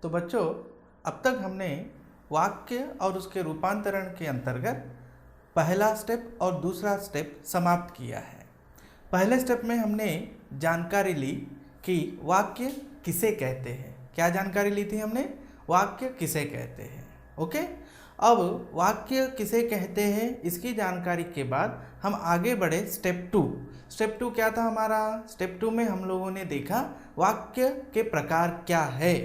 तो बच्चों, अब तक हमने वाक्य और उसके रूपांतरण के अंतर्गत पहला स्टेप और दूसरा स्टेप समाप्त किया है। पहले स्टेप में हमने जानकारी ली कि वाक्य किसे कहते हैं। क्या जानकारी ली थी हमने? वाक्य किसे कहते हैं। ओके, अब वाक्य किसे कहते हैं इसकी जानकारी के बाद हम आगे बढ़े स्टेप 2। स्टेप 2 क्या था हमारा? स्टेप 2 में हम लोगों ने देखा वाक्य के प्रकार क्या है।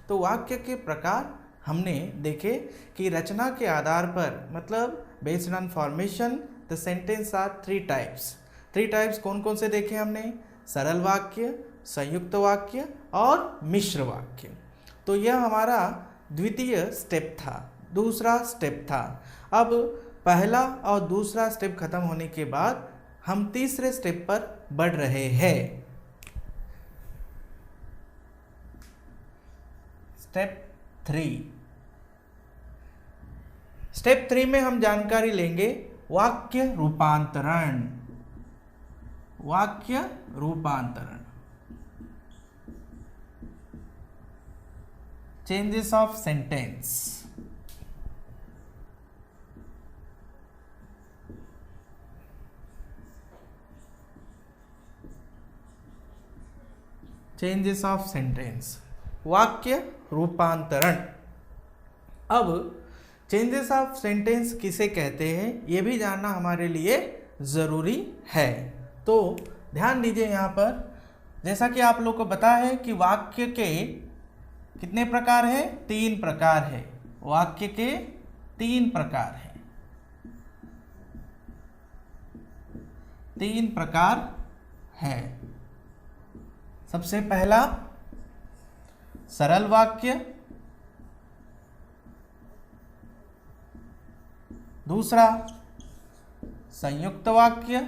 तो वाक्य के प्रकार हमने देखे कि रचना के आधार पर, मतलब based on formation the sentence are 3 types. 3 types कौन कौन से देखे हमने? सरल वाक्य, संयुक्त वाक्य और मिश्र वाक्य। तो यह हमारा द्वितीय स्टेप था, दूसरा स्टेप था। अब पहला और दूसरा स्टेप खत्म होने के बाद हम तीसरे स्टेप पर बढ़ रहे हैं। स्टेप 3। स्टेप 3 में हम जानकारी लेंगे वाक्य रूपांतरण। वाक्य रूपांतरण, changes of sentence. Changes of sentence, वाक्य रूपांतरण। अब चेंजेस ऑफ सेंटेंस किसे कहते हैं ये भी जानना हमारे लिए ज़रूरी है। तो ध्यान दीजिए यहाँ पर, जैसा कि आप लोग को पता है कि वाक्य के कितने प्रकार हैं? 3 प्रकार है। वाक्य के 3 प्रकार हैं। 3 प्रकार है। सबसे पहला सरल वाक्य, दूसरा संयुक्त वाक्य,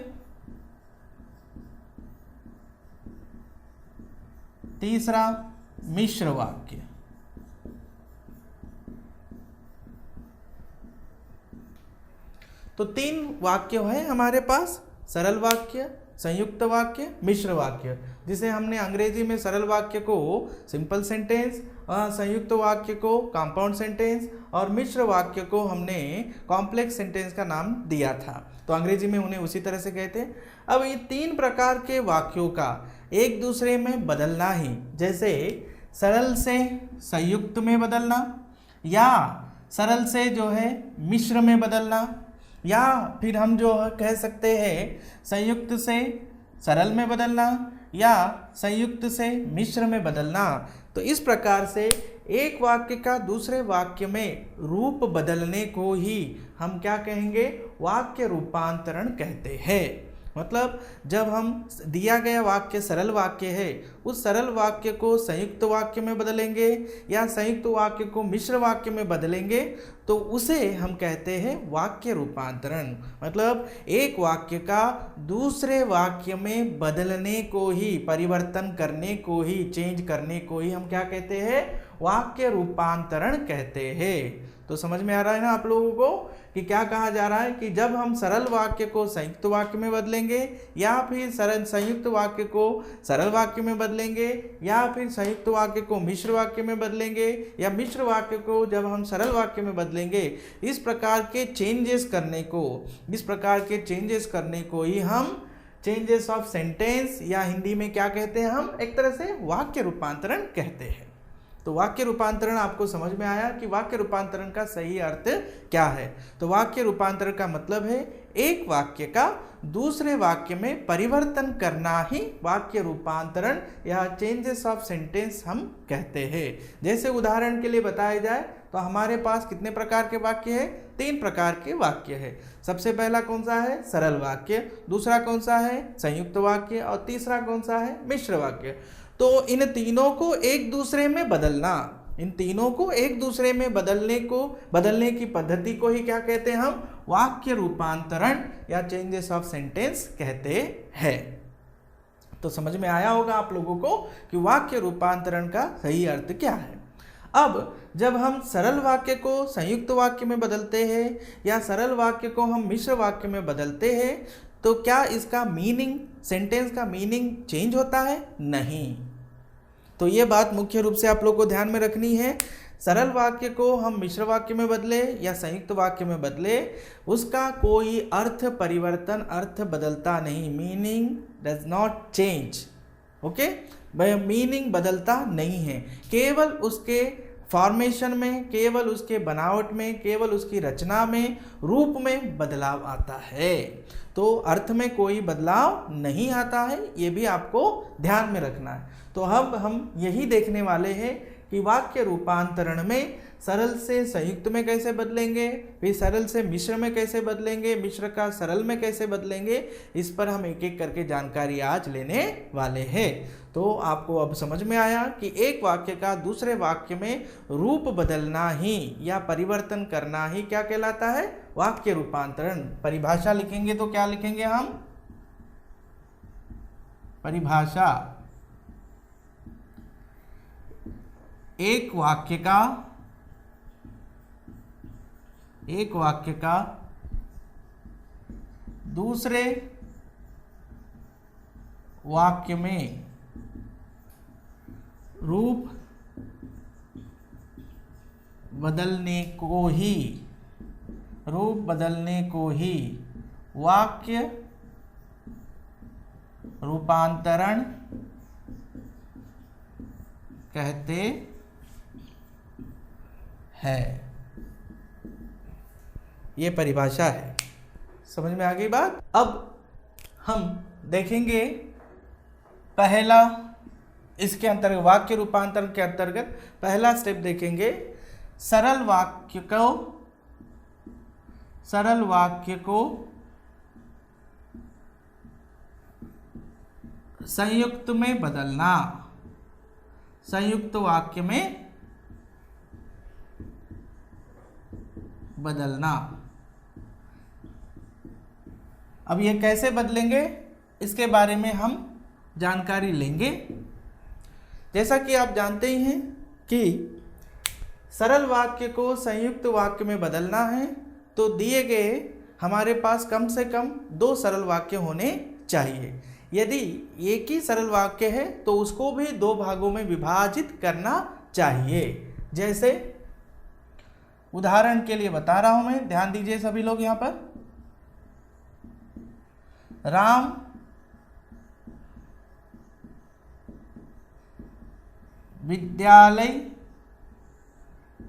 तीसरा मिश्र वाक्य। तो 3 वाक्य है हमारे पास, सरल वाक्य, संयुक्त वाक्य, मिश्र वाक्य, जिसे हमने अंग्रेजी में सरल वाक्य को सिंपल सेंटेंस, संयुक्त वाक्य को कंपाउंड सेंटेंस और मिश्र वाक्य को हमने कॉम्प्लेक्स सेंटेंस का नाम दिया था। तो अंग्रेजी में उन्हें उसी तरह से कहते हैं। अब ये 3 प्रकार के वाक्यों का एक दूसरे में बदलना ही, जैसे सरल से संयुक्त में बदलना, या सरल से जो है मिश्र में बदलना, या फिर हम जो कह सकते हैं संयुक्त से सरल में बदलना या संयुक्त से मिश्र में बदलना। तो इस प्रकार से एक वाक्य का दूसरे वाक्य में रूप बदलने को ही हम क्या कहेंगे? वाक्य रूपांतरण कहते हैं। मतलब जब हम दिया गया वाक्य सरल वाक्य है, उस सरल वाक्य को संयुक्त वाक्य में बदलेंगे या संयुक्त वाक्य को मिश्र वाक्य में बदलेंगे तो उसे हम कहते हैं वाक्य रूपांतरण। मतलब एक वाक्य का दूसरे वाक्य में बदलने को ही, परिवर्तन करने को ही, चेंज करने को ही हम क्या कहते हैं? वाक्य रूपांतरण कहते हैं। तो समझ में आ रहा है ना आप लोगों को कि क्या कहा जा रहा है कि जब हम सरल वाक्य को संयुक्त वाक्य में बदलेंगे या फिर सरल संयुक्त वाक्य को सरल वाक्य में बदलेंगे या फिर संयुक्त वाक्य को मिश्र वाक्य में बदलेंगे या मिश्र वाक्य को जब हम सरल वाक्य में बदलेंगे, इस प्रकार के चेंजेस करने को ही हम चेंजेस ऑफ सेंटेंस या हिंदी में क्या कहते हैं? हम एक तरह से वाक्य रूपांतरण कहते हैं। तो वाक्य रूपांतरण आपको समझ में आया कि वाक्य रूपांतरण का सही अर्थ क्या है। तो वाक्य रूपांतरण का मतलब है एक वाक्य का दूसरे वाक्य में परिवर्तन करना ही वाक्य रूपांतरण या चेंजेस ऑफ सेंटेंस हम कहते हैं। जैसे उदाहरण के लिए बताया जाए तो हमारे पास कितने प्रकार के वाक्य है? 3 प्रकार के वाक्य है। सबसे पहला कौन सा है? सरल वाक्य, दूसरा कौन सा है? संयुक्त वाक्य और तीसरा कौन सा है? मिश्र वाक्य। तो इन तीनों को एक दूसरे में बदलना, इन तीनों को एक दूसरे में बदलने की पद्धति को ही क्या कहते हैं? हम वाक्य रूपांतरण या चेंजेस ऑफ सेंटेंस कहते हैं। तो समझ में आया होगा आप लोगों को कि वाक्य रूपांतरण का सही अर्थ क्या है। अब जब हम सरल वाक्य को संयुक्त वाक्य में बदलते हैं या सरल वाक्य को हम मिश्र वाक्य में बदलते हैं तो क्या इसका मीनिंग, सेंटेंस का मीनिंग चेंज होता है? नहीं। तो ये बात मुख्य रूप से आप लोग को ध्यान में रखनी है। सरल वाक्य को हम मिश्र वाक्य में बदले या संयुक्त वाक्य में बदले, उसका कोई अर्थ परिवर्तन, अर्थ बदलता नहीं, meaning does not change. Okay, वह मीनिंग बदलता नहीं है, केवल उसके फॉर्मेशन में, केवल उसके बनावट में, केवल उसकी रचना में, रूप में बदलाव आता है। तो अर्थ में कोई बदलाव नहीं आता है, ये भी आपको ध्यान में रखना है। तो अब हम यही देखने वाले हैं कि वाक्य रूपांतरण में सरल से संयुक्त में कैसे बदलेंगे, फिर सरल से मिश्र में कैसे बदलेंगे, मिश्र का सरल में कैसे बदलेंगे, इस पर हम एक एक करके जानकारी आज लेने वाले हैं। तो आपको अब समझ में आया कि एक वाक्य का दूसरे वाक्य में रूप बदलना ही या परिवर्तन करना ही क्या कहलाता है, वाक्य रूपांतरण। परिभाषा लिखेंगे तो क्या लिखेंगे हम, परिभाषा एक वाक्य का दूसरे वाक्य में रूप बदलने को ही वाक्य रूपांतरण कहते है। ये परिभाषा है। समझ में आ गई बात। अब हम देखेंगे पहला, इसके अंतर्गत वाक्य रूपांतरण के अंतर्गत पहला स्टेप देखेंगे, सरल वाक्य को संयुक्त में बदलना, संयुक्त वाक्य में बदलना। अब ये कैसे बदलेंगे, इसके बारे में हम जानकारी लेंगे। जैसा कि आप जानते ही हैं कि सरल वाक्य को संयुक्त वाक्य में बदलना है तो दिए गए हमारे पास कम से कम 2 सरल वाक्य होने चाहिए। यदि एक ही सरल वाक्य है तो उसको भी 2 भागों में विभाजित करना चाहिए। जैसे उदाहरण के लिए बता रहा हूं मैं, ध्यान दीजिए सभी लोग यहां पर, राम विद्यालय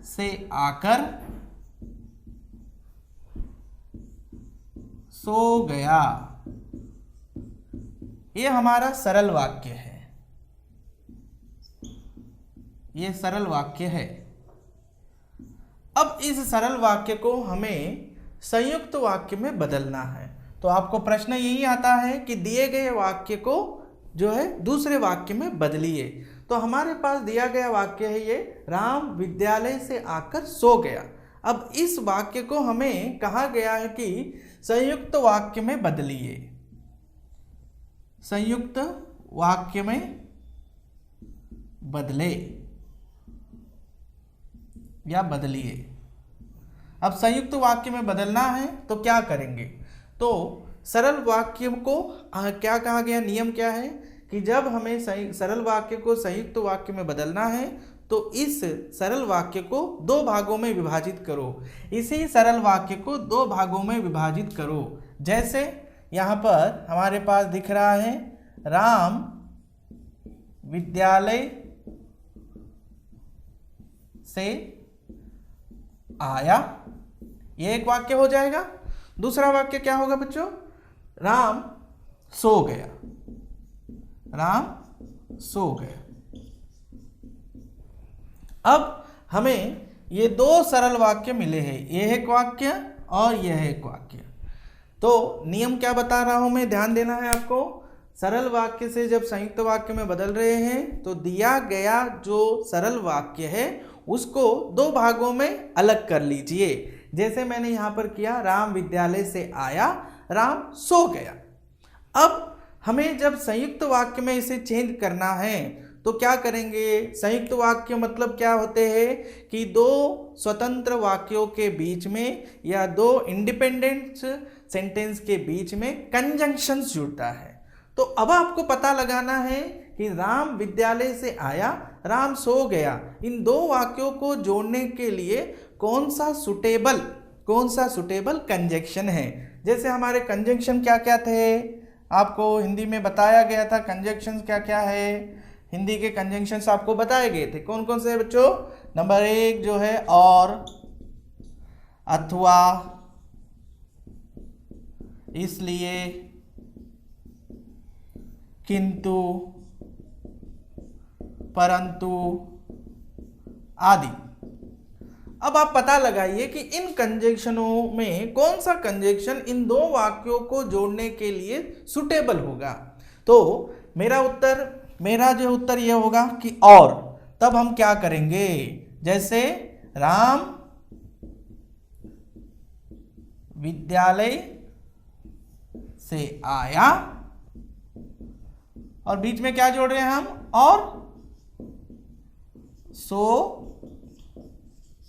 से आकर सो गया। ये हमारा सरल वाक्य है, ये सरल वाक्य है। अब इस सरल वाक्य को हमें संयुक्त वाक्य में बदलना है। तो आपको प्रश्न यही आता है कि दिए गए वाक्य को जो है दूसरे वाक्य में बदलिए। तो हमारे पास दिया गया वाक्य है ये, राम विद्यालय से आकर सो गया। अब इस वाक्य को हमें कहा गया है कि संयुक्त वाक्य में बदलिए, संयुक्त वाक्य में बदले या बदलिए। अब संयुक्त वाक्य में बदलना है तो क्या करेंगे, तो सरल वाक्य को क्या कहा गया, नियम क्या है कि जब हमें सरल वाक्य को संयुक्त वाक्य में बदलना है तो इस सरल वाक्य को 2 भागों में विभाजित करो। इसी सरल वाक्य को 2 भागों में विभाजित करो। जैसे यहाँ पर हमारे पास दिख रहा है, राम विद्यालय से आया, ये एक वाक्य हो जाएगा। दूसरा वाक्य क्या होगा बच्चों, राम सो गया, राम सो गया। अब हमें ये 2 सरल वाक्य मिले हैं, यह एक वाक्य और यह एक वाक्य। तो नियम क्या बता रहा हूं मैं, ध्यान देना है आपको। सरल वाक्य से जब संयुक्त वाक्य में बदल रहे हैं तो दिया गया जो सरल वाक्य है उसको 2 भागों में अलग कर लीजिए। जैसे मैंने यहां पर किया, राम विद्यालय से आया, राम सो गया। अब हमें जब संयुक्त वाक्य में इसे चेंज करना है तो क्या करेंगे, संयुक्त वाक्य मतलब क्या होते हैं कि 2 स्वतंत्र वाक्यों के बीच में या 2 इंडिपेंडेंट सेंटेंस के बीच में कंजंक्शंस जुड़ता है। तो अब आपको पता लगाना है कि राम विद्यालय से आया, राम सो गया, इन दो वाक्यों को जोड़ने के लिए कौन सा सुटेबल कंजंक्शन है। जैसे हमारे कंजंक्शन क्या क्या थे, आपको हिंदी में बताया गया था कंजंक्शन क्या क्या है। हिंदी के कंजंक्शंस आपको बताए गए थे, कौन कौन से है बच्चों। नंबर 1 जो है और, अथवा, इसलिए, किंतु, परंतु आदि। अब आप पता लगाइए कि इन कंजंक्शनों में कौन सा कंजंक्शन इन दो वाक्यों को जोड़ने के लिए सुटेबल होगा। तो मेरा जो उत्तर यह होगा कि और। तब हम क्या करेंगे, जैसे राम विद्यालय से आया, और बीच में क्या जोड़ रहे हैं हम, और सो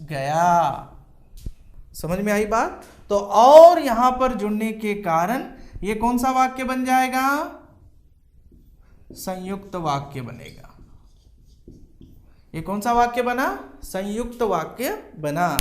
गया। समझ में आई बात। तो और यहां पर जुड़ने के कारण ये कौन सा वाक्य बन जाएगा, संयुक्त वाक्य बनेगा। ये कौन सा वाक्य बना, संयुक्त वाक्य बना।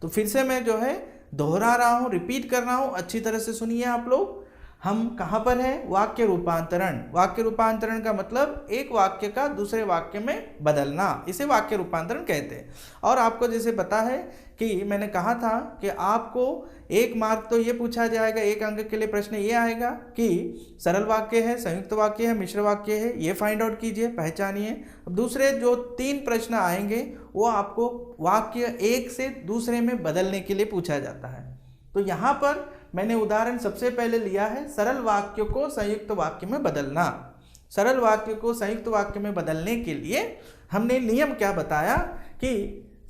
तो फिर से मैं जो है दोहरा रहा हूं, रिपीट कर रहा हूं, अच्छी तरह से सुनिए आप लोग। हम कहां पर है, वाक्य रूपांतरण। वाक्य रूपांतरण का मतलब एक वाक्य का दूसरे वाक्य में बदलना, इसे वाक्य रूपांतरण कहते हैं। और आपको जैसे पता है कि मैंने कहा था कि आपको 1 मार्क तो ये पूछा जाएगा, 1 अंक के लिए प्रश्न ये आएगा कि सरल वाक्य है, संयुक्त वाक्य है, मिश्र वाक्य है, ये फाइंड आउट कीजिए, पहचानिए। अब दूसरे जो 3 प्रश्न आएंगे वो आपको वाक्य एक से दूसरे में बदलने के लिए पूछा जाता है। तो यहाँ पर मैंने उदाहरण सबसे पहले लिया है सरल वाक्य को संयुक्त वाक्य में बदलना। सरल वाक्य को संयुक्त वाक्य में बदलने के लिए हमने नियम क्या बताया कि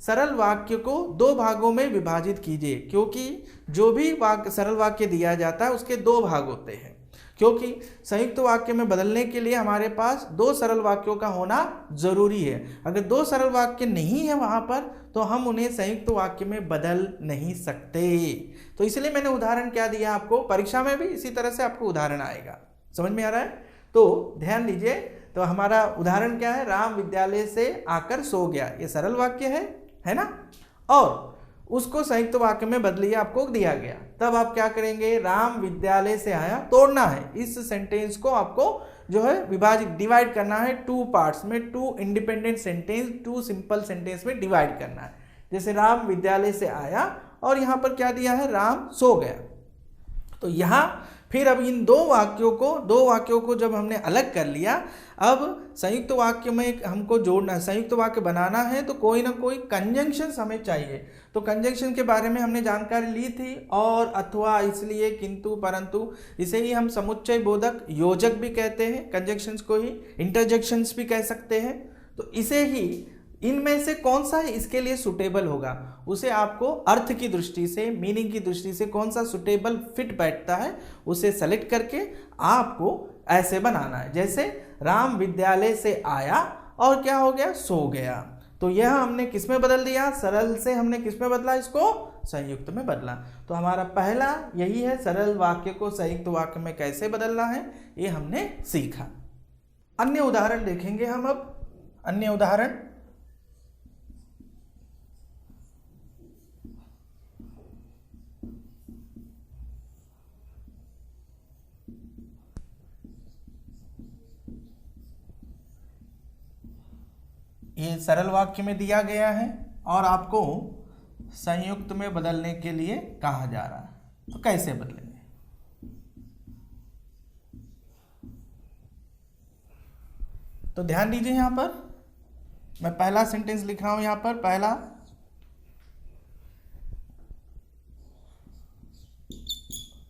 सरल वाक्य को 2 भागों में विभाजित कीजिए, क्योंकि जो भी सरल वाक्य दिया जाता है उसके 2 भाग होते हैं। क्योंकि संयुक्त वाक्य में बदलने के लिए हमारे पास 2 सरल वाक्यों का होना जरूरी है। अगर 2 सरल वाक्य नहीं है वहां पर तो हम उन्हें संयुक्त वाक्य में बदल नहीं सकते। तो इसलिए मैंने उदाहरण क्या दिया आपको, परीक्षा में भी इसी तरह से आपको उदाहरण आएगा। समझ में आ रहा है। तो ध्यान दीजिए। तो हमारा उदाहरण क्या है, राम विद्यालय से आकर सो गया, ये सरल वाक्य है ना। और उसको संयुक्त वाक्य में बदलिए आपको दिया गया। तब आप क्या करेंगे, राम विद्यालय से आया, तोड़ना है इस सेंटेंस को, आपको जो है विभाजित डिवाइड करना है 2 पार्ट्स में, 2 इंडिपेंडेंट सेंटेंस, 2 सिंपल सेंटेंस में डिवाइड करना है। जैसे राम विद्यालय से आया और यहां पर क्या दिया है, राम सो गया। तो यहां फिर अब इन 2 वाक्यों को जब हमने अलग कर लिया, अब संयुक्त वाक्य में हमको जोड़ना, संयुक्त वाक्य बनाना है तो कोई ना कोई कंजंक्शन हमें चाहिए। तो कंजंक्शन के बारे में हमने जानकारी ली थी, और, अथवा, इसलिए, किंतु, परंतु, इसे ही हम समुच्चय बोधक योजक भी कहते हैं, कंजंक्शंस को ही इंटरजेक्शंस भी कह सकते हैं। तो इसे ही इनमें से कौन सा इसके लिए सुटेबल होगा, उसे आपको अर्थ की दृष्टि से, मीनिंग की दृष्टि से कौन सा सुटेबल फिट बैठता है उसे सेलेक्ट करके आपको ऐसे बनाना है। जैसे राम विद्यालय से आया और क्या हो गया, सो गया। तो यह हमने किस में बदल दिया, सरल से हमने किस में बदला, इसको संयुक्त में बदला। तो हमारा पहला यही है, सरल वाक्य को संयुक्त वाक्य में कैसे बदलना है, ये हमने सीखा। अन्य उदाहरण देखेंगे हम। अब अन्य उदाहरण, ये सरल वाक्य में दिया गया है और आपको संयुक्त में बदलने के लिए कहा जा रहा है। तो कैसे बदलेंगे, तो ध्यान दीजिए। यहां पर मैं पहला सेंटेंस लिख रहा हूं, यहां पर पहला,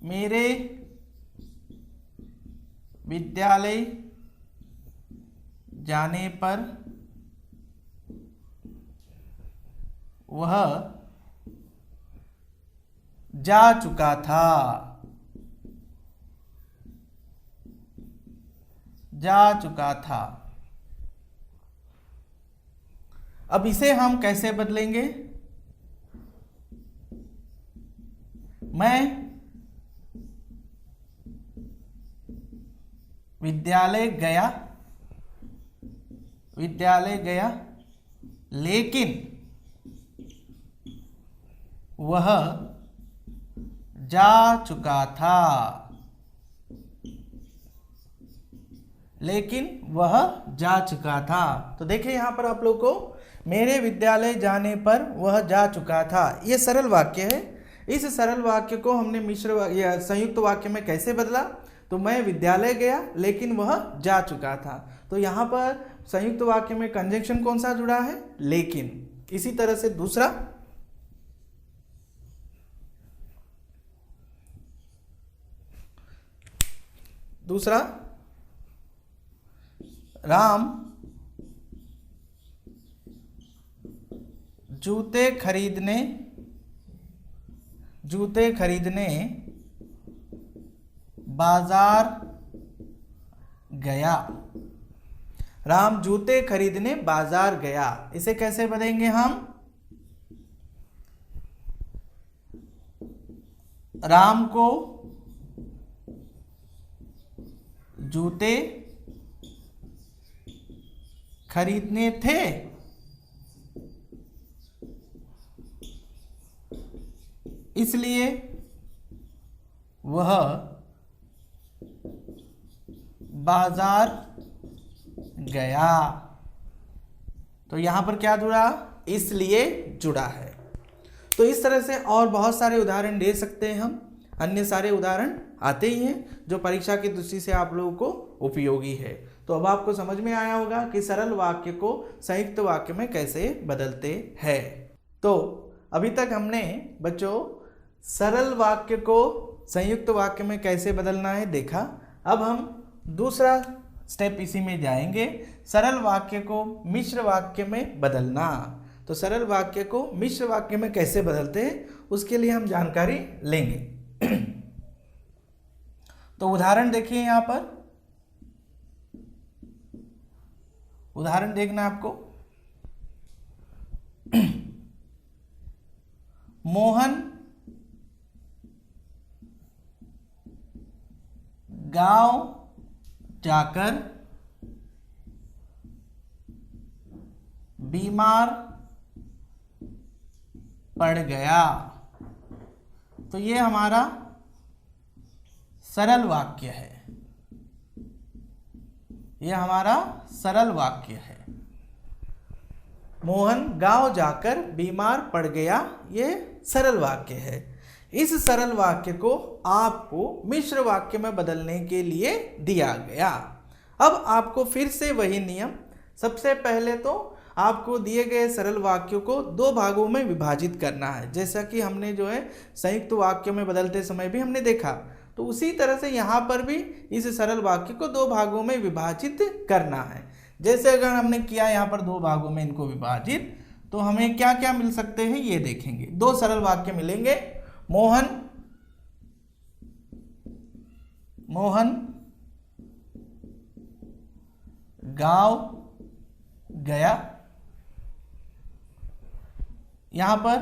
मेरे विद्यालय जाने पर वह जा चुका था, जा चुका था। अब इसे हम कैसे बदलेंगे, मैं विद्यालय गया विद्यालय गया लेकिन वह जा चुका था, लेकिन वह जा चुका था। तो देखिए यहाँ पर आप लोग को मेरे विद्यालय जाने पर वह जा चुका था, ये सरल वाक्य है। इस सरल वाक्य को हमने मिश्र या संयुक्त वाक्य में कैसे बदला? तो मैं विद्यालय गया लेकिन वह जा चुका था। तो यहाँ पर संयुक्त वाक्य में कंजंक्शन कौन सा जुड़ा है? लेकिन। इसी तरह से दूसरा राम जूते खरीदने बाजार गया। राम जूते खरीदने बाजार गया, इसे कैसे बदलेंगे हम? राम को जूते खरीदने थे, इसलिए वह बाजार गया। तो यहां पर क्या जुड़ा? इसलिए जुड़ा है। तो इस तरह से और बहुत सारे उदाहरण दे सकते हैं हम, अन्य सारे उदाहरण आते ही हैं जो परीक्षा की दृष्टि से आप लोगों को उपयोगी है। तो अब आपको समझ में आया होगा कि सरल वाक्य को संयुक्त वाक्य में कैसे बदलते हैं। तो अभी तक हमने बच्चों सरल वाक्य को संयुक्त वाक्य में कैसे बदलना है देखा। अब हम दूसरा स्टेप इसी में जाएंगे, सरल वाक्य को मिश्र वाक्य में बदलना। तो सरल वाक्य को मिश्र वाक्य में कैसे बदलते हैं उसके लिए हम जानकारी लेंगे। तो उदाहरण देखिए, यहां पर उदाहरण देखना आपको। मोहन गांव जाकर बीमार पड़ गया। तो ये हमारा सरल वाक्य है, यह हमारा सरल वाक्य है। मोहन गांव जाकर बीमार पड़ गया, ये सरल वाक्य है। इस सरल वाक्य को आपको मिश्र वाक्य में बदलने के लिए दिया गया। अब आपको फिर से वही नियम, सबसे पहले तो आपको दिए गए सरल वाक्यों को दो भागों में विभाजित करना है, जैसा कि हमने जो है संयुक्त वाक्यों में बदलते समय भी हमने देखा। तो उसी तरह से यहाँ पर भी इस सरल वाक्य को दो भागों में विभाजित करना है। जैसे अगर हमने किया यहाँ पर दो भागों में इनको विभाजित, तो हमें क्या क्या मिल सकते हैं ये देखेंगे। दो सरल वाक्य मिलेंगे। मोहन गांव गया, यहां पर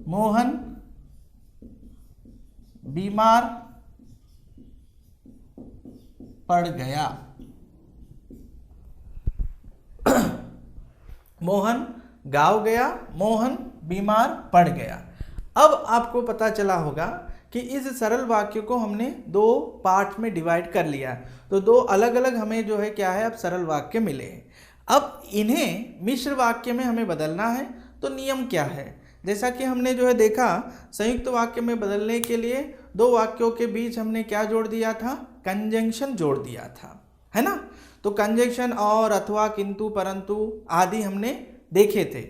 मोहन बीमार पड़ गया। मोहन गांव गया, मोहन बीमार पड़ गया। अब आपको पता चला होगा कि इस सरल वाक्य को हमने दो पार्ट में डिवाइड कर लिया, तो दो अलग अलग हमें जो है क्या है अब सरल वाक्य मिले हैं। अब इन्हें मिश्र वाक्य में हमें बदलना है, तो नियम क्या है? जैसा कि हमने जो है देखा, संयुक्त वाक्य में बदलने के लिए दो वाक्यों के बीच हमने क्या जोड़ दिया था? कंजंक्शन जोड़ दिया था, है ना। तो कंजंक्शन और, अथवा, किंतु, परंतु आदि हमने देखे थे।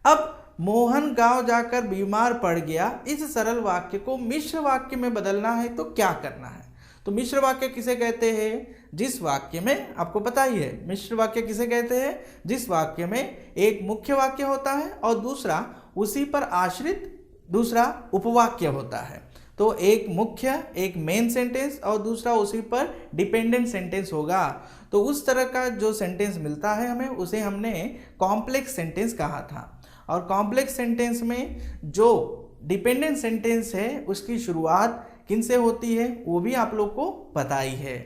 अब मोहन गांव जाकर बीमार पड़ गया, इस सरल वाक्य को मिश्र वाक्य में बदलना है, तो क्या करना है? तो मिश्र वाक्य किसे कहते हैं? जिस वाक्य में, आपको पता ही है मिश्र वाक्य किसे कहते हैं? जिस वाक्य में एक मुख्य वाक्य होता है और दूसरा उसी पर आश्रित दूसरा उपवाक्य होता है। तो एक मुख्य, एक मेन सेंटेंस और दूसरा उसी पर डिपेंडेंट सेंटेंस होगा। तो उस तरह का जो सेंटेंस मिलता है हमें, उसे हमने कॉम्प्लेक्स सेंटेंस कहा था। और कॉम्प्लेक्स सेंटेंस में जो डिपेंडेंट सेंटेंस है उसकी शुरुआत किन से होती है वो भी आप लोग को पता ही है।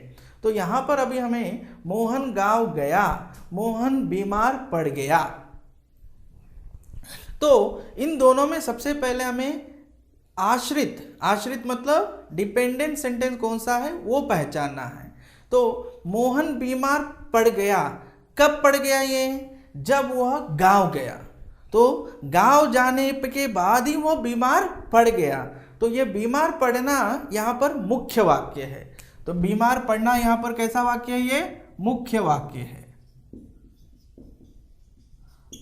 तो यहाँ पर अभी हमें मोहन गांव गया, मोहन बीमार पड़ गया। तो इन दोनों में सबसे पहले हमें आश्रित मतलब डिपेंडेंट सेंटेंस कौन सा है वो पहचानना है। तो मोहन बीमार पड़ गया, कब पड़ गया ये? जब वह गांव गया। तो गांव जाने के बाद ही वो बीमार पड़ गया। तो ये बीमार पड़ना यहाँ पर मुख्य वाक्य है। तो बीमार पड़ना यहाँ पर कैसा वाक्य है? ये मुख्य वाक्य है।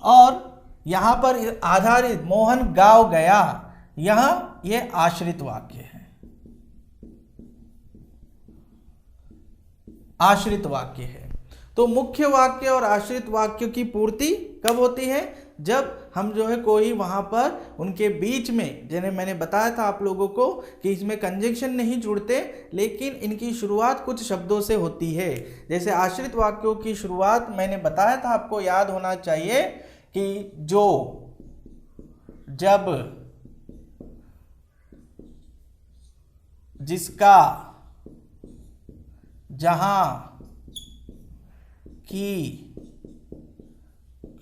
और यहां पर आधारित मोहन गांव गया, यहां ये आश्रित वाक्य है। आश्रित वाक्य है। तो मुख्य वाक्य और आश्रित वाक्य की पूर्ति कब होती है? जब हम जो है कोई वहां पर उनके बीच में, जैसे मैंने बताया था आप लोगों को कि इसमें कंजंक्शन नहीं जुड़ते, लेकिन इनकी शुरुआत कुछ शब्दों से होती है। जैसे आश्रित वाक्यों की शुरुआत मैंने बताया था, आपको याद होना चाहिए कि जब जिसका, जहां, की,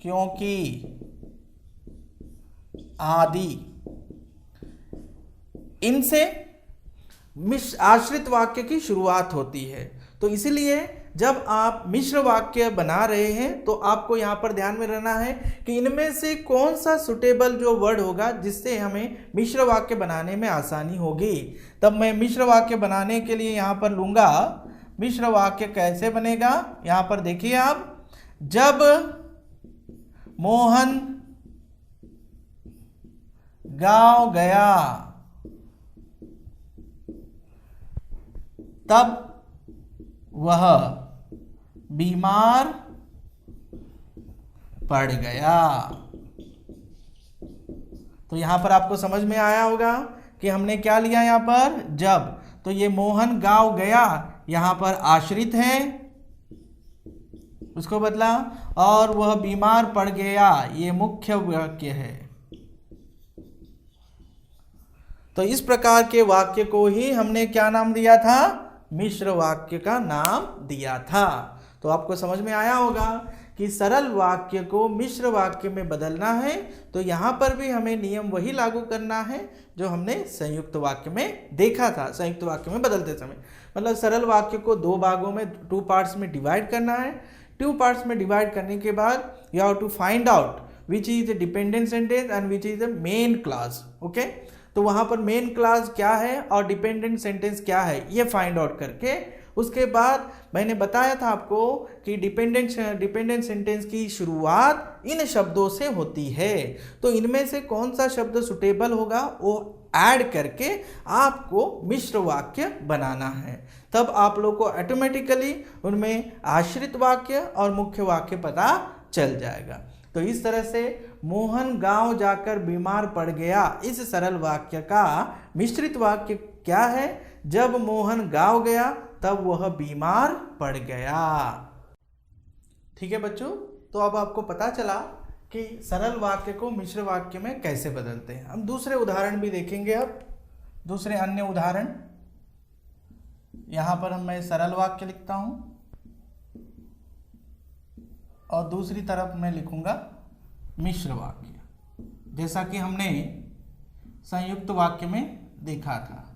क्योंकि आदि, इनसे आश्रित वाक्य की शुरुआत होती है। तो इसलिए जब आप मिश्र वाक्य बना रहे हैं तो आपको यहां पर ध्यान में रहना है कि इनमें से कौन सा सुटेबल जो वर्ड होगा जिससे हमें मिश्र वाक्य बनाने में आसानी होगी। तब मैं मिश्र वाक्य बनाने के लिए यहां पर लूंगा। मिश्र वाक्य कैसे बनेगा? यहां पर देखिए आप, जब मोहन गांव गया तब वह बीमार पड़ गया। तो यहां पर आपको समझ में आया होगा कि हमने क्या लिया यहां पर, जब। तो ये मोहन गांव गया यहां पर आश्रित है, उसको बदला, और वह बीमार पड़ गया ये मुख्य वाक्य है। तो इस प्रकार के वाक्य को ही हमने क्या नाम दिया था? मिश्र वाक्य का नाम दिया था। तो आपको समझ में आया होगा कि सरल वाक्य को मिश्र वाक्य में बदलना है तो यहां पर भी हमें नियम वही लागू करना है जो हमने संयुक्त वाक्य में देखा था। संयुक्त वाक्य में बदलते समय मतलब सरल वाक्य को दो भागों में, 2 पार्ट्स में डिवाइड करना है। 2 पार्ट्स में डिवाइड करने के बाद you have to find out which is the dependent sentence and which is the main clause. Okay, तो वहां पर मेन क्लॉज क्या है और डिपेंडेंट सेंटेंस क्या है ये फाइंड आउट करके उसके बाद मैंने बताया था आपको कि डिपेंडेंट सेंटेंस की शुरुआत इन शब्दों से होती है। तो इनमें से कौन सा शब्द सुटेबल होगा वो ऐड करके आपको मिश्र वाक्य बनाना है। तब आप लोग को ऑटोमेटिकली उनमें आश्रित वाक्य और मुख्य वाक्य पता चल जाएगा। तो इस तरह से मोहन गांव जाकर बीमार पड़ गया, इस सरल वाक्य का मिश्रित वाक्य क्या है? जब मोहन गांव गया तब वह बीमार पड़ गया। ठीक है बच्चों, तो अब आपको पता चला कि सरल वाक्य को मिश्र वाक्य में कैसे बदलते हैं। हम दूसरे उदाहरण भी देखेंगे। अब दूसरे अन्य उदाहरण, यहां पर मैं सरल वाक्य लिखता हूं और दूसरी तरफ मैं लिखूंगा मिश्र वाक्य, जैसा कि हमने संयुक्त वाक्य में देखा था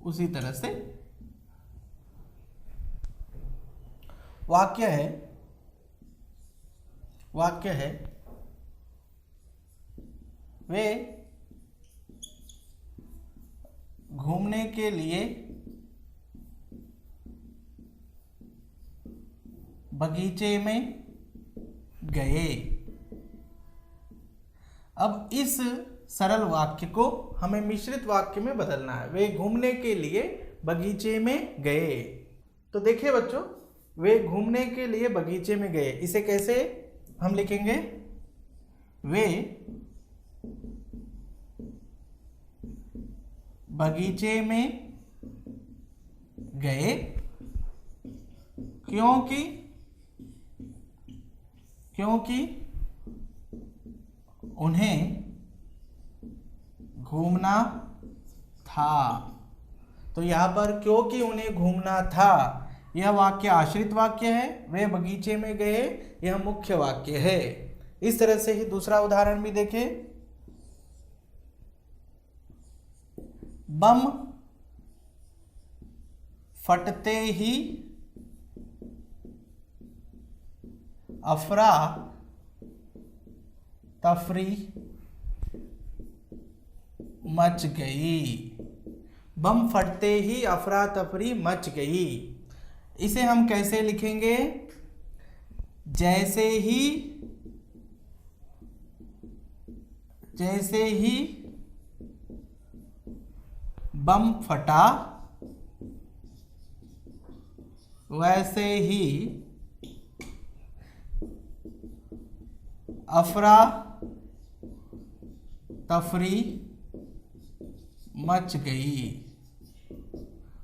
उसी तरह से। वाक्य है वे घूमने के लिए बगीचे में गए। अब इस सरल वाक्य को हमें मिश्रित वाक्य में बदलना है। वे घूमने के लिए बगीचे में गए। तो देखिए बच्चों, वे घूमने के लिए बगीचे में गए, इसे कैसे हम लिखेंगे? वे बगीचे में गए क्योंकि उन्हें घूमना था। तो यहां पर क्योंकि उन्हें घूमना था यह वाक्य आश्रित वाक्य है, वे बगीचे में गए, यह मुख्य वाक्य है। इस तरह से ही दूसरा उदाहरण भी देखें। बम फटते ही अफरा तफरी मच गई। बम फटते ही अफरा तफरी मच गई। इसे हम कैसे लिखेंगे? जैसे ही बम फटा वैसे ही अफरा तफरी मच गई।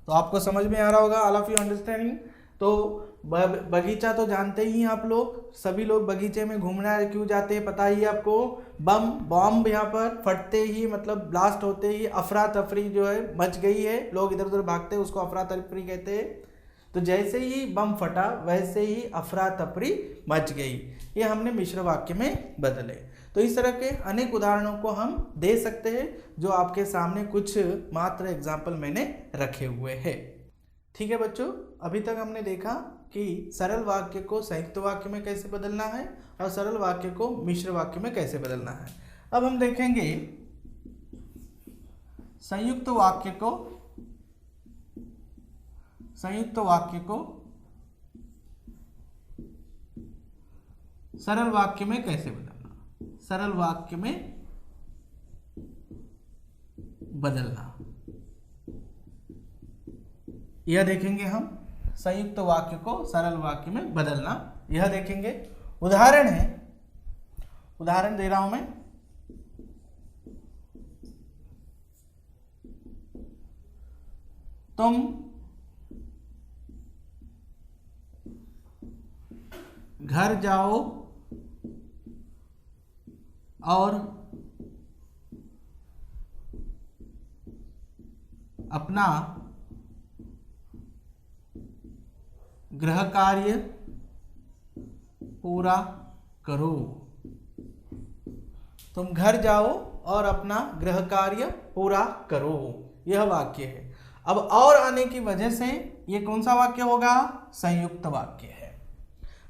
तो आपको समझ में आ रहा होगा, ऑल ऑफ यू अंडरस्टैंडिंग। तो बगीचा तो जानते ही हैं आप लोग, सभी लोग बगीचे में घूमना क्यों जाते हैं पता ही है आपको। बम यहाँ पर फटते ही मतलब ब्लास्ट होते ही अफरा तफरी जो है मच गई है, लोग इधर उधर भागते हैं, उसको अफरा तफरी कहते हैं। तो जैसे ही बम फटा वैसे ही अफरा तफरी मच गई, ये हमने मिश्र वाक्य में बदले। तो इस तरह के अनेक उदाहरणों को हम दे सकते हैं, जो आपके सामने कुछ मात्र एग्जाम्पल मैंने रखे हुए हैं। ठीक है बच्चों, अभी तक हमने देखा कि सरल वाक्य को संयुक्त वाक्य में कैसे बदलना है और सरल वाक्य को मिश्र वाक्य में कैसे बदलना है। अब हम देखेंगे संयुक्त वाक्य को सरल वाक्य में कैसे बदलना। सरल वाक्य में बदलना, यह देखेंगे हम। संयुक्त वाक्य को सरल वाक्य में बदलना, यह देखेंगे। उदाहरण है, उदाहरण दे रहा हूं मैं। तुम घर जाओ और अपना गृह कार्य पूरा करो। तुम घर जाओ और अपना गृह कार्य पूरा करो, यह वाक्य है। अब और आने की वजह से ये कौन सा वाक्य होगा? संयुक्त वाक्य है।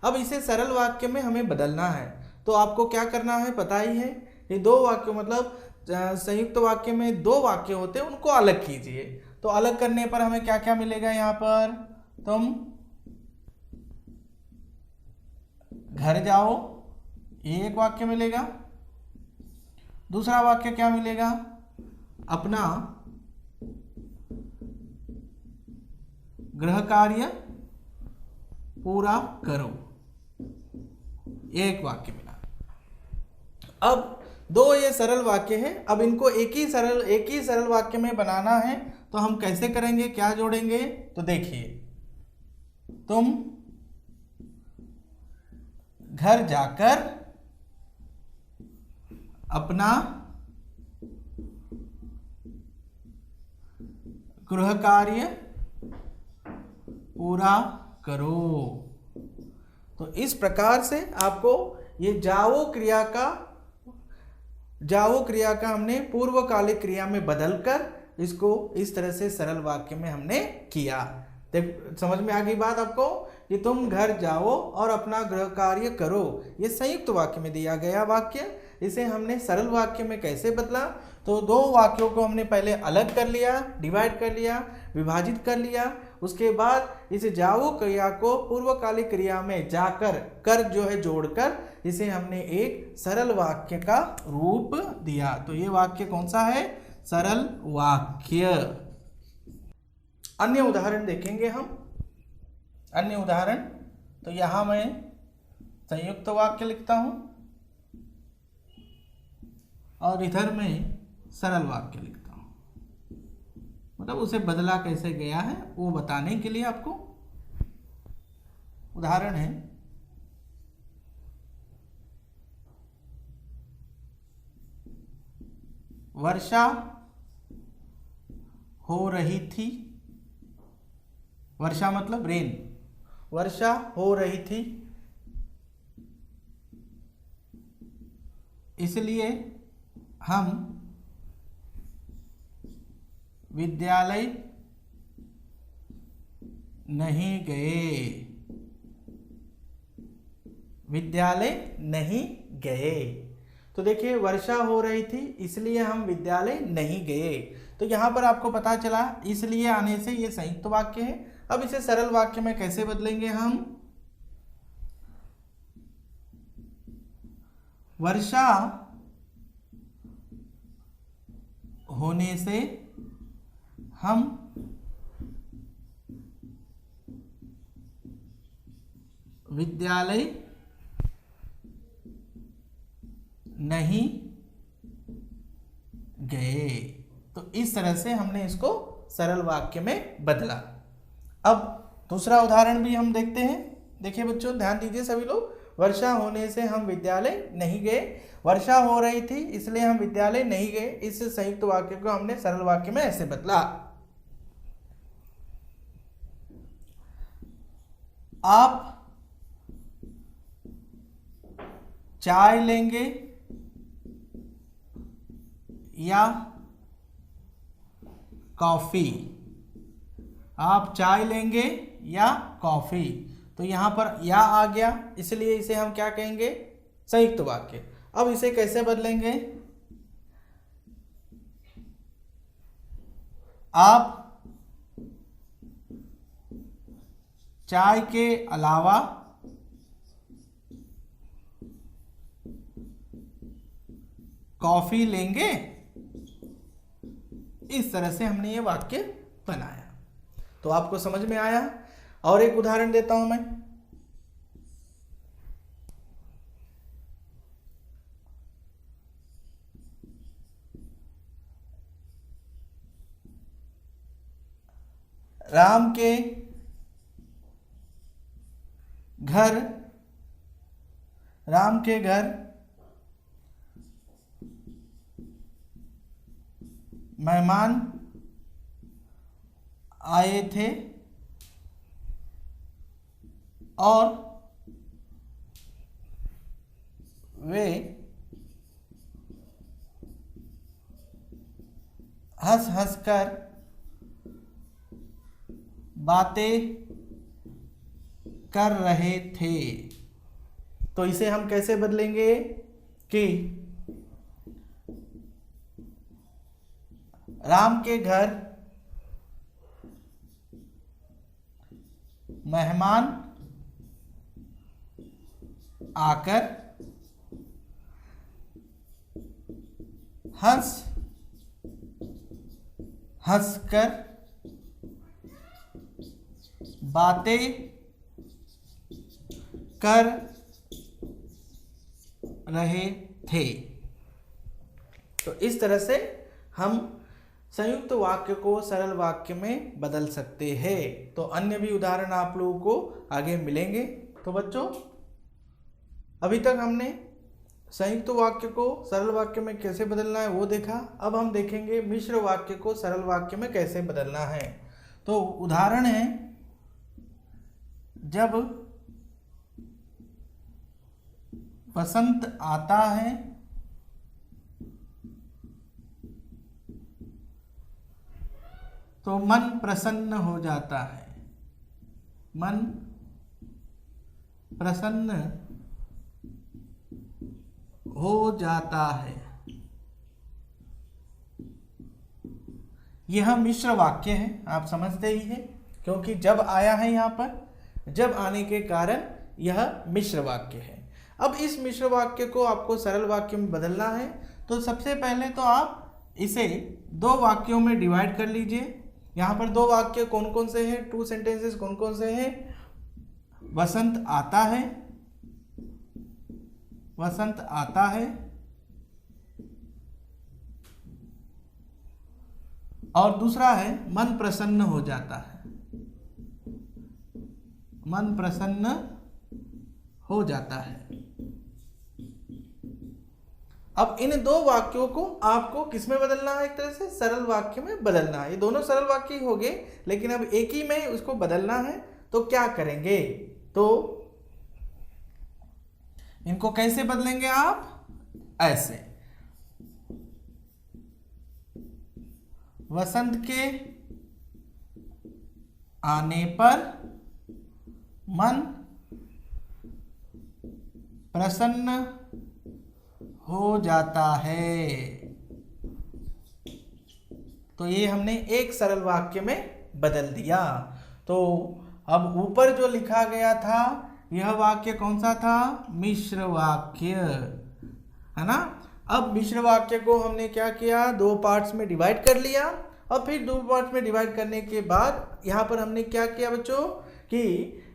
अब इसे सरल वाक्य में हमें बदलना है, तो आपको क्या करना है पता ही है। ये दो वाक्य मतलब संयुक्त वाक्य में दो वाक्य होते हैं, उनको अलग कीजिए। तो अलग करने पर हमें क्या क्या मिलेगा? यहाँ पर तुम घर जाओ, ये एक वाक्य मिलेगा। दूसरा वाक्य क्या मिलेगा? अपना गृह कार्य पूरा करो, एक वाक्य मिला। अब दो ये सरल वाक्य है, अब इनको एक ही सरल वाक्य में बनाना है, तो हम कैसे करेंगे, क्या जोड़ेंगे? तो देखिए, तुम घर जाकर अपना गृह कार्य पूरा करो। तो इस प्रकार से आपको ये जाओ क्रिया का हमने पूर्वकालिक क्रिया में बदलकर इसको इस तरह से सरल वाक्य में हमने किया। देख समझ में आ गई बात आपको कि तुम घर जाओ और अपना गृह कार्य करो, ये संयुक्त वाक्य में दिया गया वाक्य। इसे हमने सरल वाक्य में कैसे बदला? तो दो वाक्यों को हमने पहले अलग कर लिया, डिवाइड कर लिया, विभाजित कर लिया। उसके बाद इस जाओ क्रिया को पूर्वकालिक क्रिया में जाकर कर जो है जोड़कर इसे हमने एक सरल वाक्य का रूप दिया। तो ये वाक्य कौन सा है? सरल वाक्य। अन्य उदाहरण देखेंगे हम। अन्य उदाहरण, तो यहां मैं संयुक्त वाक्य लिखता हूं और इधर मैं सरल वाक्य लिखता हूं, मतलब उसे बदला कैसे गया है वो बताने के लिए आपको। उदाहरण है, वर्षा हो रही थी। वर्षा मतलब रेन, वर्षा हो रही थी इसलिए हम विद्यालय नहीं गए। विद्यालय नहीं गए। तो देखिए वर्षा हो रही थी इसलिए हम विद्यालय नहीं गए। तो यहाँ पर आपको पता चला इसलिए आने से ये संयुक्त वाक्य है। अब इसे सरल वाक्य में कैसे बदलेंगे हम? वर्षा होने से हम विद्यालय नहीं गए। तो इस तरह से हमने इसको सरल वाक्य में बदला। अब दूसरा उदाहरण भी हम देखते हैं। देखिए बच्चों ध्यान दीजिए सभी लोग। वर्षा होने से हम विद्यालय नहीं गए। वर्षा हो रही थी इसलिए हम विद्यालय नहीं गए। इस संयुक्त वाक्य को हमने सरल वाक्य में ऐसे बदला। आप चाय लेंगे या कॉफी? आप चाय लेंगे या कॉफी? तो यहां पर या आ गया इसलिए इसे हम क्या कहेंगे? संयुक्त वाक्य। अब इसे कैसे बदलेंगे? आप चाय के अलावा कॉफी लेंगे? इस तरह से हमने ये वाक्य बनाया। तो आपको समझ में आया? और एक उदाहरण देता हूं मैं। राम के घर मेहमान आए थे और वे हंस हंस कर बातें कर रहे थे। तो इसे हम कैसे बदलेंगे कि राम के घर मेहमान आकर हंस हंस कर बातें कर रहे थे। तो इस तरह से हम संयुक्त वाक्य को सरल वाक्य में बदल सकते हैं। तो अन्य भी उदाहरण आप लोगों को आगे मिलेंगे। तो बच्चों अभी तक हमने संयुक्त वाक्य को सरल वाक्य में कैसे बदलना है वो देखा। अब हम देखेंगे मिश्र वाक्य को सरल वाक्य में कैसे बदलना है। तो उदाहरण है, जब बसंत आता है तो मन प्रसन्न हो जाता है। मन प्रसन्न हो जाता है। यह मिश्र वाक्य है, आप समझते ही हैं, क्योंकि जब आया है यहाँ पर, जब आने के कारण यह मिश्र वाक्य है। अब इस मिश्र वाक्य को आपको सरल वाक्य में बदलना है। तो सबसे पहले तो आप इसे दो वाक्यों में डिवाइड कर लीजिए। यहाँ पर दो वाक्य कौन कौन से हैं, टू सेंटेंसेस कौन कौन से हैं? वसंत आता है, वसंत आता है, और दूसरा है मन प्रसन्न हो जाता है। मन प्रसन्न हो जाता है। अब इन दो वाक्यों को आपको किसमें बदलना है? एक तरह से सरल वाक्य में बदलना है। ये दोनों सरल वाक्य ही हो गए, लेकिन अब एक ही में उसको बदलना है। तो क्या करेंगे, तो इनको कैसे बदलेंगे आप, ऐसे, वसंत के आने पर मन प्रसन्न हो जाता है। तो ये हमने एक सरल वाक्य में बदल दिया। तो अब ऊपर जो लिखा गया था यह वाक्य कौन सा था, मिश्र वाक्य, है ना। अब मिश्र वाक्य को हमने क्या किया, दो पार्ट्स में डिवाइड कर लिया, और फिर दो पार्ट्स में डिवाइड करने के बाद यहाँ पर हमने क्या किया बच्चों, कि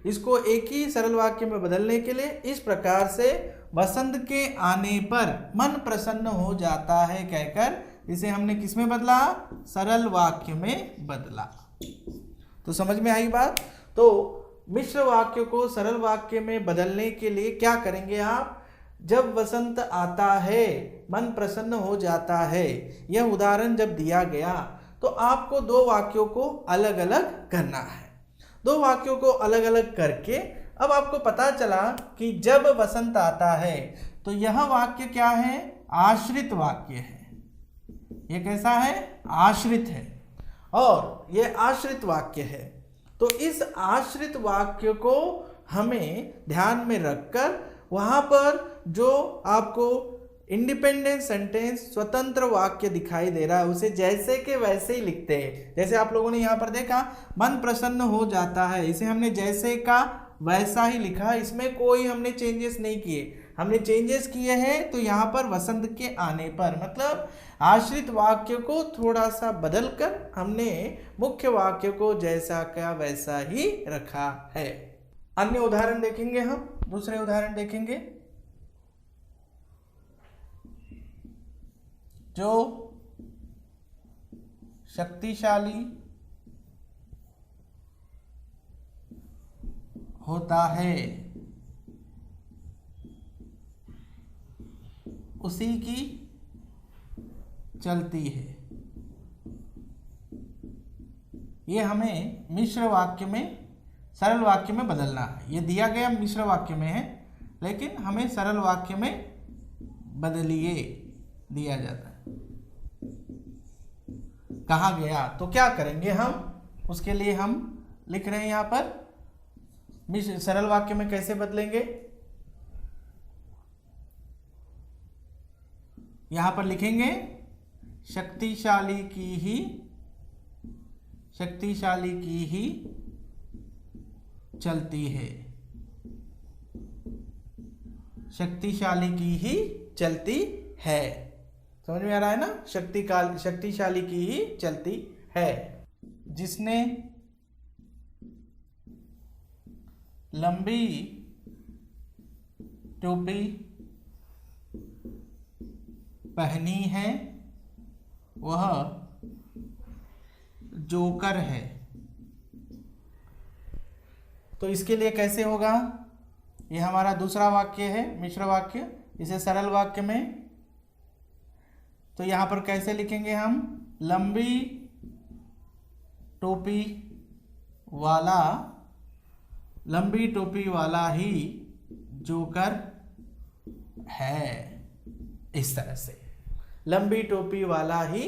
इसको एक ही सरल वाक्य में बदलने के लिए इस प्रकार से वसंत के आने पर मन प्रसन्न हो जाता है कहकर इसे हमने किस में बदला, सरल वाक्य में बदला। तो समझ में आई बात। तो मिश्र वाक्य को सरल वाक्य में बदलने के लिए क्या करेंगे आप, जब वसंत आता है मन प्रसन्न हो जाता है, यह उदाहरण जब दिया गया तो आपको दो वाक्यों को अलग अलग करना है। दो वाक्यों को अलग अलग करके अब आपको पता चला कि जब वसंत आता है, तो यह वाक्य क्या है, आश्रित वाक्य है। ये कैसा है, आश्रित है, और ये आश्रित वाक्य है। तो इस आश्रित वाक्य को हमें ध्यान में रखकर वहां पर जो आपको इंडिपेंडेंट सेंटेंस स्वतंत्र वाक्य दिखाई दे रहा है उसे जैसे के वैसे ही लिखते हैं। जैसे आप लोगों ने यहाँ पर देखा मन प्रसन्न हो जाता है, इसे हमने जैसे का वैसा ही लिखा, इसमें कोई हमने चेंजेस नहीं किए। हमने चेंजेस किए हैं तो यहाँ पर वसंत के आने पर, मतलब आश्रित वाक्य को थोड़ा सा बदलकर हमने मुख्य वाक्य को जैसा का वैसा ही रखा है। अन्य उदाहरण देखेंगे हम, दूसरे उदाहरण देखेंगे जो शक्तिशाली होता है उसी की चलती है। ये हमें मिश्र वाक्य में सरल वाक्य में बदलना है। ये दिया गया मिश्र वाक्य में है, लेकिन हमें सरल वाक्य में बदलिए दिया जाता है। कहा गया तो क्या करेंगे हम, उसके लिए हम लिख रहे हैं यहाँ पर सरल वाक्य में कैसे बदलेंगे। यहां पर लिखेंगे शक्तिशाली की ही चलती है, शक्तिशाली की ही चलती है। समझ में आ रहा है ना, शक्तिशाली की ही चलती है। जिसने लंबी टोपी पहनी है वह जोकर है। तो इसके लिए कैसे होगा, ये हमारा दूसरा वाक्य है मिश्र वाक्य, इसे सरल वाक्य में तो यहां पर कैसे लिखेंगे हम, लंबी टोपी वाला ही जोकर है। इस तरह से लंबी टोपी वाला ही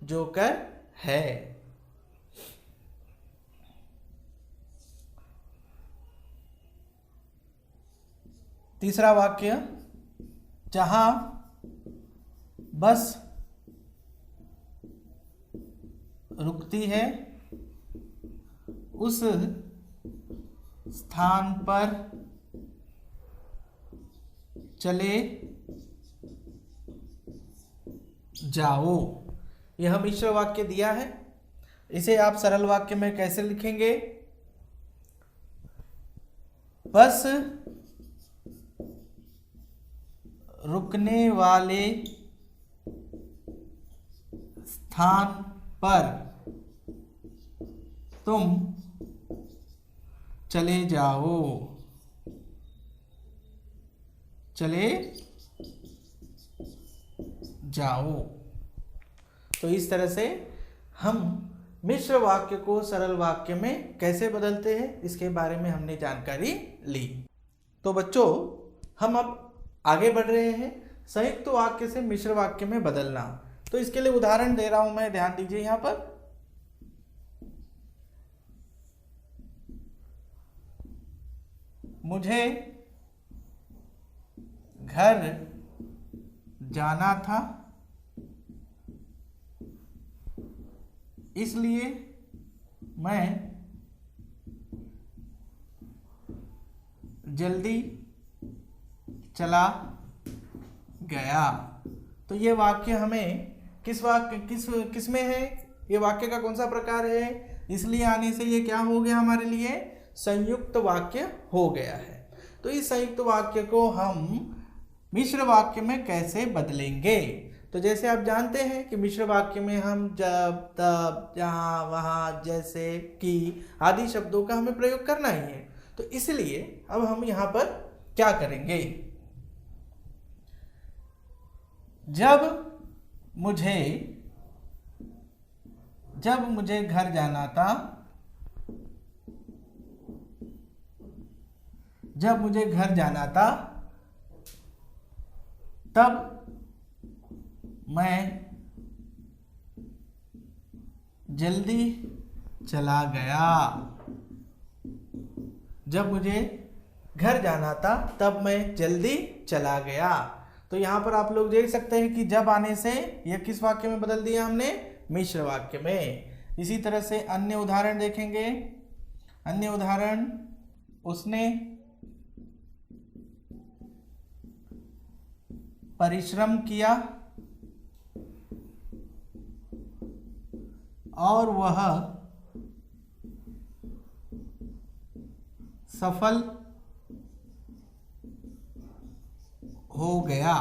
जोकर है। तीसरा वाक्य, जहां बस रुकती है उस स्थान पर चले जाओ। यह मिश्र वाक्य दिया है, इसे आप सरल वाक्य में कैसे लिखेंगे, बस रुकने वाले स्थान पर तुम चले जाओ। तो इस तरह से हम मिश्र वाक्य को सरल वाक्य में कैसे बदलते हैं, इसके बारे में हमने जानकारी ली। तो बच्चों, हम अब आगे बढ़ रहे हैं संयुक्त वाक्य से मिश्र वाक्य में बदलना। तो इसके लिए उदाहरण दे रहा हूं मैं, ध्यान दीजिए यहां पर। मुझे घर जाना था, इसलिए मैं जल्दी चला गया। तो ये वाक्य हमें किस में है, ये वाक्य का कौन सा प्रकार है, इसलिए आने से ये क्या हो गया हमारे लिए, संयुक्त वाक्य हो गया है। तो इस संयुक्त वाक्य को हम मिश्र वाक्य में कैसे बदलेंगे? तो जैसे आप जानते हैं कि मिश्र वाक्य में हम जब, तब, जहाँ, वहाँ, जैसे, कि आदि शब्दों का हमें प्रयोग करना ही है। तो इसलिए अब हम यहाँ पर क्या करेंगे, जब मुझे घर जाना था, तब मैं जल्दी चला गया। जब मुझे घर जाना था तब मैं जल्दी चला गया। तो यहाँ पर आप लोग देख सकते हैं कि जब आने से यह किस वाक्य में बदल दिया हमने, मिश्र वाक्य में। इसी तरह से अन्य उदाहरण देखेंगे। अन्य उदाहरण, उसने परिश्रम किया और वह सफल हो गया।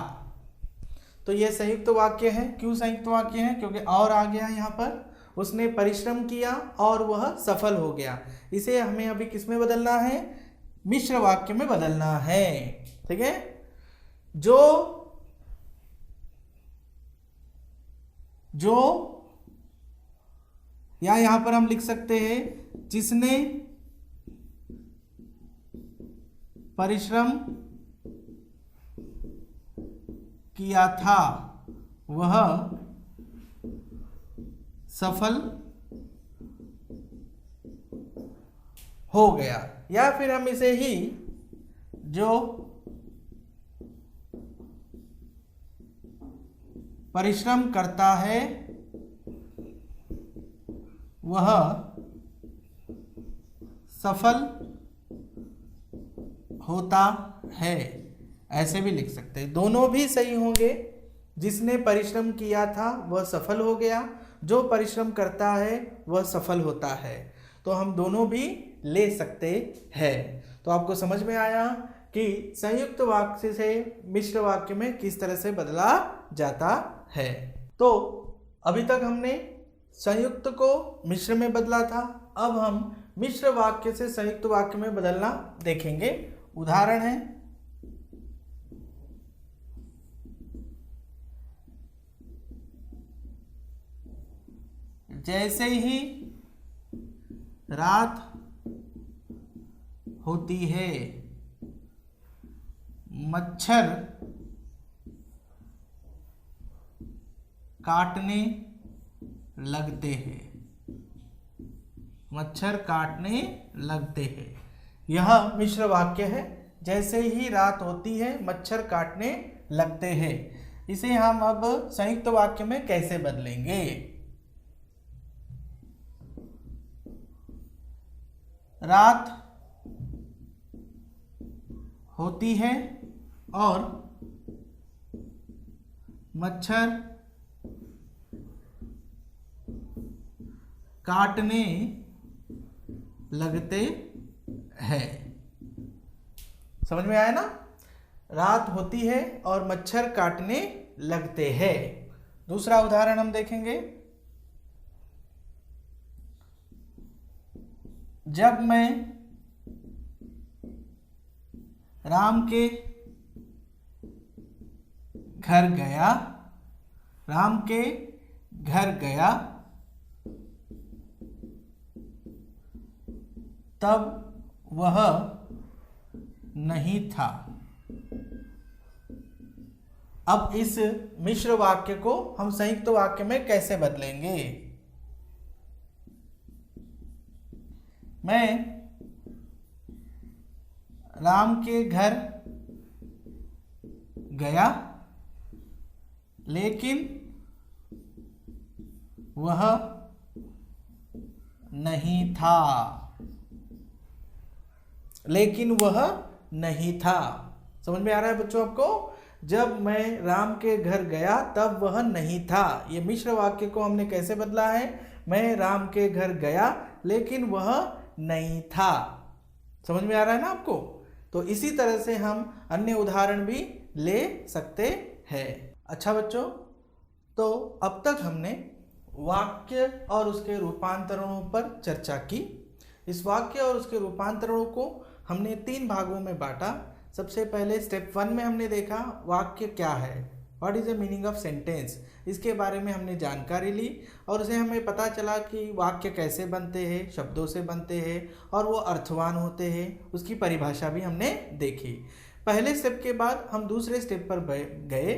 तो यह संयुक्त वाक्य है। क्यों संयुक्त वाक्य है? क्योंकि और आ गया यहाँ पर, उसने परिश्रम किया और वह सफल हो गया। इसे हमें अभी किस में बदलना है, मिश्र वाक्य में बदलना है। ठीक है, जो या यहां पर हम लिख सकते हैं, जिसने परिश्रम किया था वह सफल हो गया। या फिर हम इसे ही, जो परिश्रम करता है वह सफल होता है, ऐसे भी लिख सकते हैं। दोनों भी सही होंगे। जिसने परिश्रम किया था वह सफल हो गया, जो परिश्रम करता है वह सफल होता है। तो हम दोनों भी ले सकते हैं। तो आपको समझ में आया कि संयुक्त वाक्य से मिश्र वाक्य में किस तरह से बदला जाता है। तो अभी तक हमने संयुक्त को मिश्र में बदला था। अब हम मिश्र वाक्य से संयुक्त वाक्य में बदलना देखेंगे। उदाहरण है, जैसे ही रात होती है मच्छर काटने लगते हैं। मच्छर काटने लगते हैं, यह मिश्र वाक्य है। जैसे ही रात होती है मच्छर काटने लगते हैं। इसे हम अब संयुक्त वाक्य में कैसे बदलेंगे? रात होती है और मच्छर काटने लगते हैं। समझ में आया ना? रात होती है और मच्छर काटने लगते हैं। दूसरा उदाहरण हम देखेंगे। जब मैं राम के घर गया तब वह नहीं था। अब इस मिश्र वाक्य को हम संयुक्त वाक्य में कैसे बदलेंगे? मैं राम के घर गया लेकिन वह नहीं था। लेकिन वह नहीं था। समझ में आ रहा है बच्चों आपको? जब मैं राम के घर गया तब वह नहीं था। ये मिश्र वाक्य को हमने कैसे बदला है? मैं राम के घर गया लेकिन वह नहीं था। समझ में आ रहा है ना आपको? तो इसी तरह से हम अन्य उदाहरण भी ले सकते हैं। अच्छा बच्चों, तो अब तक हमने वाक्य और उसके रूपांतरणों पर चर्चा की। इस वाक्य और उसके रूपांतरणों को हमने 3 भागों में बांटा। सबसे पहले स्टेप 1 में हमने देखा वाक्य क्या है, what is the meaning of sentence. इसके बारे में हमने जानकारी ली और उसे हमें पता चला कि वाक्य कैसे बनते हैं, शब्दों से बनते हैं और वो अर्थवान होते हैं। उसकी परिभाषा भी हमने देखी। पहले स्टेप के बाद हम दूसरे स्टेप पर गए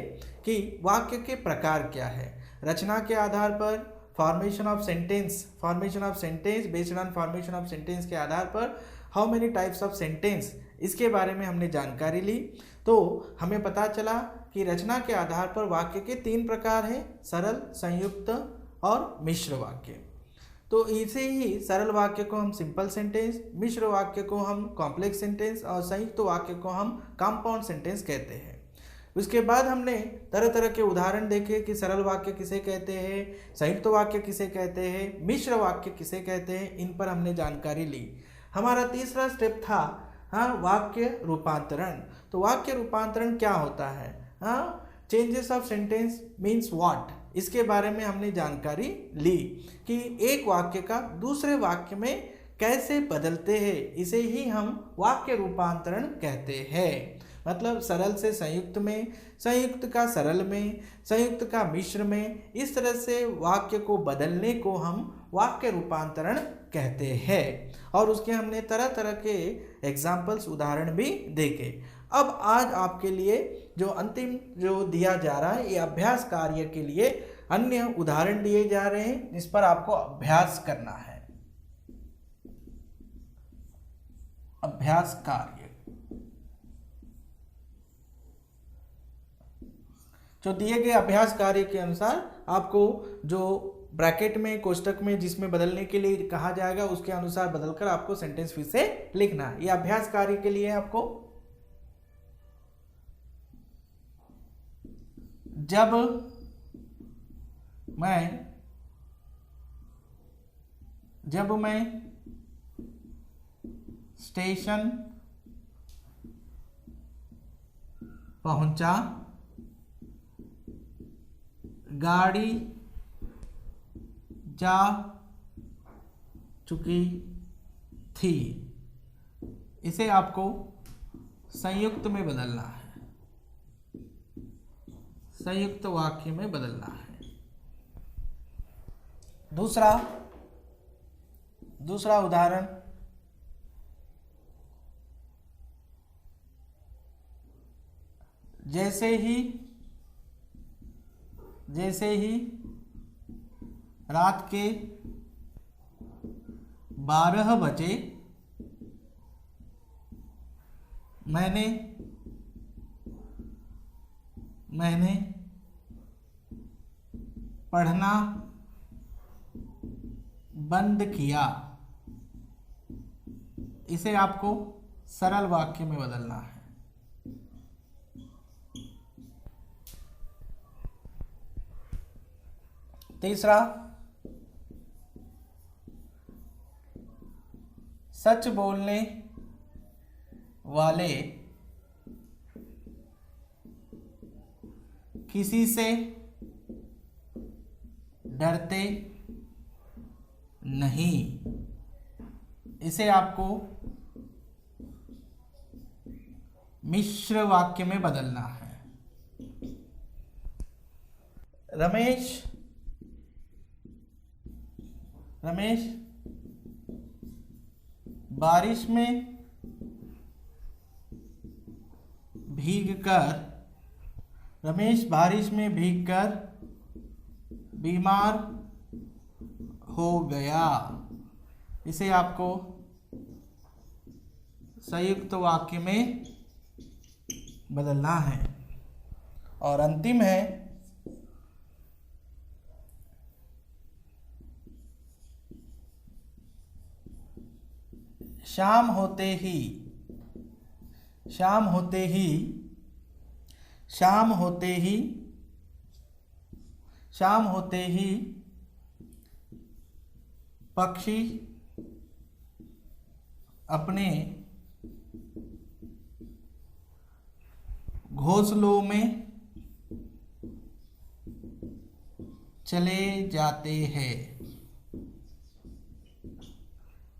कि वाक्य के प्रकार क्या है। रचना के आधार पर formation of sentence based on formation of sentence के आधार पर how many types of sentence, इसके बारे में हमने जानकारी ली। तो हमें पता चला कि रचना के आधार पर वाक्य के 3 प्रकार हैं, सरल, संयुक्त और मिश्र वाक्य। तो इसे ही सरल वाक्य को हम सिंपल सेंटेंस, मिश्र वाक्य को हम कॉम्प्लेक्स सेंटेंस और संयुक्त वाक्य को हम कंपाउंड सेंटेंस कहते हैं। उसके बाद हमने तरह तरह के उदाहरण देखे कि सरल वाक्य किसे कहते हैं, संयुक्त वाक्य किसे कहते हैं, मिश्र वाक्य किसे कहते हैं। इन पर हमने जानकारी ली। हमारा तीसरा स्टेप था वाक्य रूपांतरण। तो वाक्य रूपांतरण क्या होता है? Changes of sentence means what, इसके बारे में हमने जानकारी ली कि एक वाक्य का दूसरे वाक्य में कैसे बदलते हैं। इसे ही हम वाक्य रूपांतरण कहते हैं। मतलब सरल से संयुक्त में, संयुक्त का सरल में, संयुक्त का मिश्र में, इस तरह से वाक्य को बदलने को हम वाक्य रूपांतरण कहते हैं। और उसके हमने तरह तरह के एग्जाम्पल्स, उदाहरण भी देखे। अब आज आपके लिए जो अंतिम जो दिया जा रहा है, ये अभ्यास कार्य के लिए अन्य उदाहरण दिए जा रहे हैं जिस पर आपको अभ्यास करना है। अभ्यास कार्य जो दिए गए अभ्यास कार्य के अनुसार आपको जो ब्रैकेट में, कोष्टक में जिसमें बदलने के लिए कहा जाएगा उसके अनुसार बदलकर आपको सेंटेंस फिर से लिखना है। ये अभ्यास कार्य के लिए आपको जब मैं स्टेशन पहुंचा, गाड़ी जा चुकी थी, इसे आपको संयुक्त में बदलना है, संयुक्त वाक्य में बदलना है। दूसरा उदाहरण, जैसे ही रात के 12 बजे मैंने पढ़ना बंद किया, इसे आपको सरल वाक्य में बदलना है। तीसरा, सच बोलने वाले किसी से डरते नहीं, इसे आपको मिश्र वाक्य में बदलना है। रमेश बारिश में भीगकर, रमेश बारिश में भीगकर बीमार हो गया। इसे आपको संयुक्त वाक्य में बदलना है। और अंतिम है शाम होते ही, शाम होते ही, शाम होते ही, शाम होते ही पक्षी अपने घोंसलों में चले जाते हैं।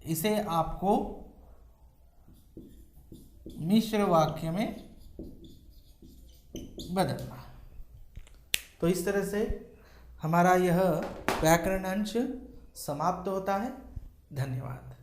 इसे आपको मिश्र वाक्य में बदलना। तो इस तरह से हमारा यह व्याकरण अंश समाप्त होता है। धन्यवाद।